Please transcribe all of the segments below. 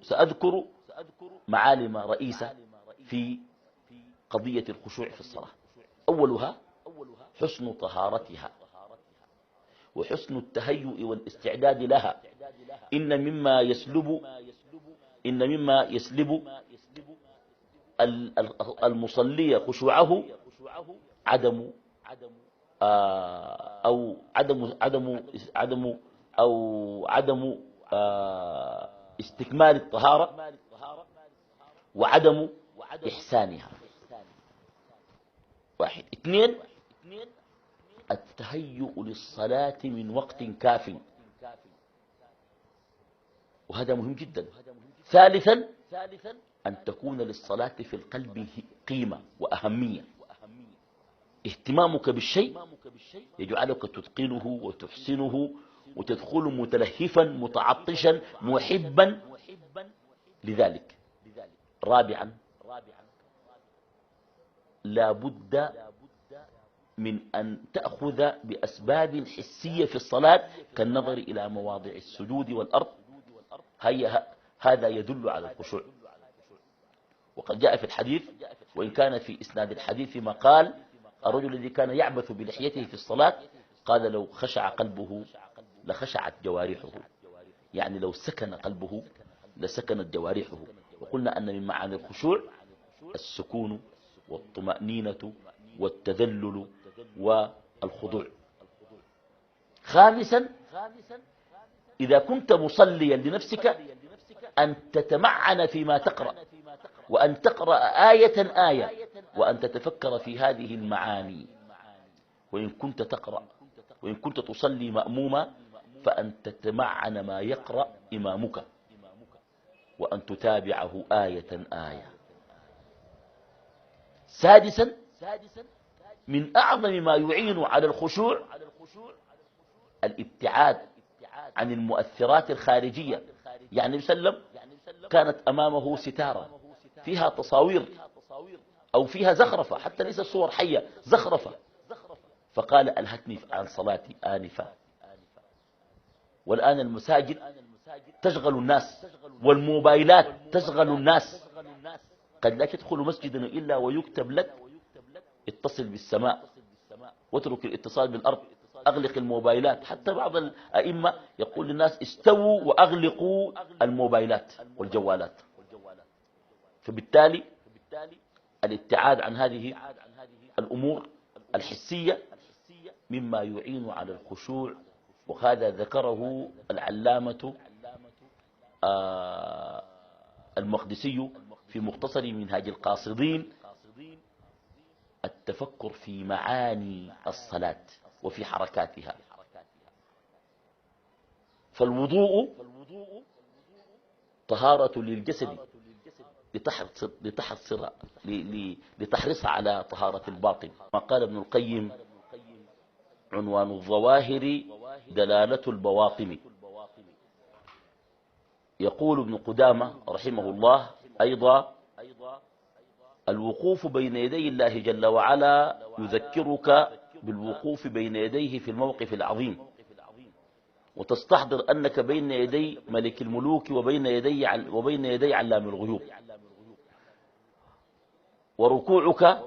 سأذكر معالم رئيسة في قضية الخشوع في الصلاة. أولها حسن طهارتها وحسن التهيؤ والاستعداد لها. إن مما يسلب المصلي خشوعه عدم استكمال الطهارة وعدم إحسانها. واحد. اثنين، التهيؤ للصلاة من وقت كاف، وهذا مهم جدا. ثالثا، أن تكون للصلاة في القلب قيمة وأهمية. اهتمامك بالشيء يجعلك تتقنه وتحسنه وتدخل متلهفا متعطشا محبا لذلك. رابعا، لا بد من أن تأخذ بأسباب حسية في الصلاة كالنظر إلى مواضع السجود والأرض، هذا يدل على الخشوع. وقد جاء في الحديث، وإن كان في إسناد الحديث ما قال الرجل الذي كان يعبث بلحيته في الصلاة قال لو خشع قلبه لخشعت جوارحه، يعني لو سكن قلبه لسكنت جوارحه. وقلنا أن من معاني الخشوع السكون والطمأنينة والتذلل والخضوع. خامسا، إذا كنت مصليا لنفسك أن تتمعن فيما تقرأ، وأن تقرأ آية وأن تتفكر في هذه المعاني. وإن كنت تصلي مأموما فأن تتمعن ما يقرأ إمامك وأن تتابعه آية. سادسا، من أعظم ما يعين على الخشوع الابتعاد عن المؤثرات الخارجية. يعني النبي صلى الله عليه وسلم كانت أمامه ستارة فيها تصاوير أو فيها زخرفة، حتى ليس صور حية، زخرفة، فقال ألهتني عن صلاتي آنفا. والآن المساجد تشغل الناس والموبايلات تشغل الناس. قد لا تدخل مسجدا إلا ويكتب لك اتصل بالسماء واترك الاتصال بالأرض، أغلق الموبايلات. حتى بعض الأئمة يقول للناس استووا وأغلقوا الموبايلات والجوالات. فبالتالي الابتعاد عن هذه الأمور الحسية مما يعين على الخشوع، وهذا ذكره العلامة المقدسي في مختصر منهاج القاصدين: التفكر في معاني الصلاة وفي حركاتها. فالوضوء طهارة للجسد لتحرص على طهارة الباطن. ما قال ابن القيم: عنوان الظواهر دلالة البواطن. يقول ابن قدامة رحمه الله أيضا: الوقوف بين يدي الله جل وعلا يذكرك بالوقوف بين يديه في الموقف العظيم، وتستحضر أنك بين يدي ملك الملوك وبين يدي علام الغيوب. وركوعك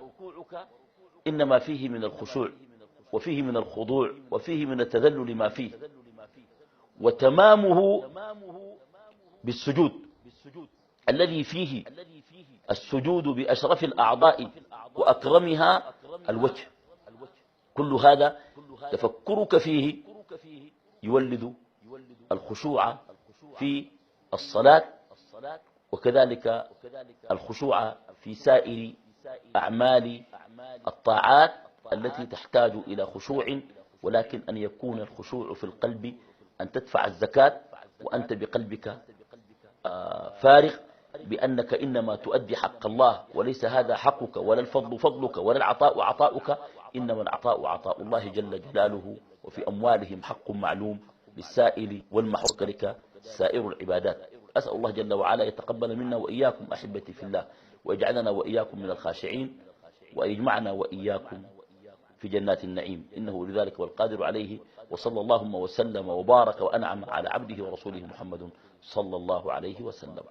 إنما فيه من الخشوع وفيه من الخضوع وفيه من التذلل ما فيه، وتمامه بالسجود الذي فيه السجود بأشرف الأعضاء وأكرمها الوجه. كل هذا تفكرك فيه يولد الخشوع في الصلاة، وكذلك الخشوع في سائر أعمال الطاعات التي تحتاج إلى خشوع، ولكن أن يكون الخشوع في القلب، أن تدفع الزكاة وأنت بقلبك فارغ بأنك إنما تؤدي حق الله، وليس هذا حقك، ولا الفضل فضلك، ولا العطاء عطاؤك، إنما العطاء عطاء الله جل جلاله. وفي أموالهم حق معلوم للسائل والمحروم، كذلك سائر العبادات. أسأل الله جل وعلا يتقبل منا وإياكم أحبتي في الله، ويجعلنا وإياكم من الخاشعين، ويجمعنا وإياكم في جنات النعيم، إنه لذلك والقادر عليه. وصلى اللهم وسلم وبارك وأنعم على عبده ورسوله محمد صلى الله عليه وسلم.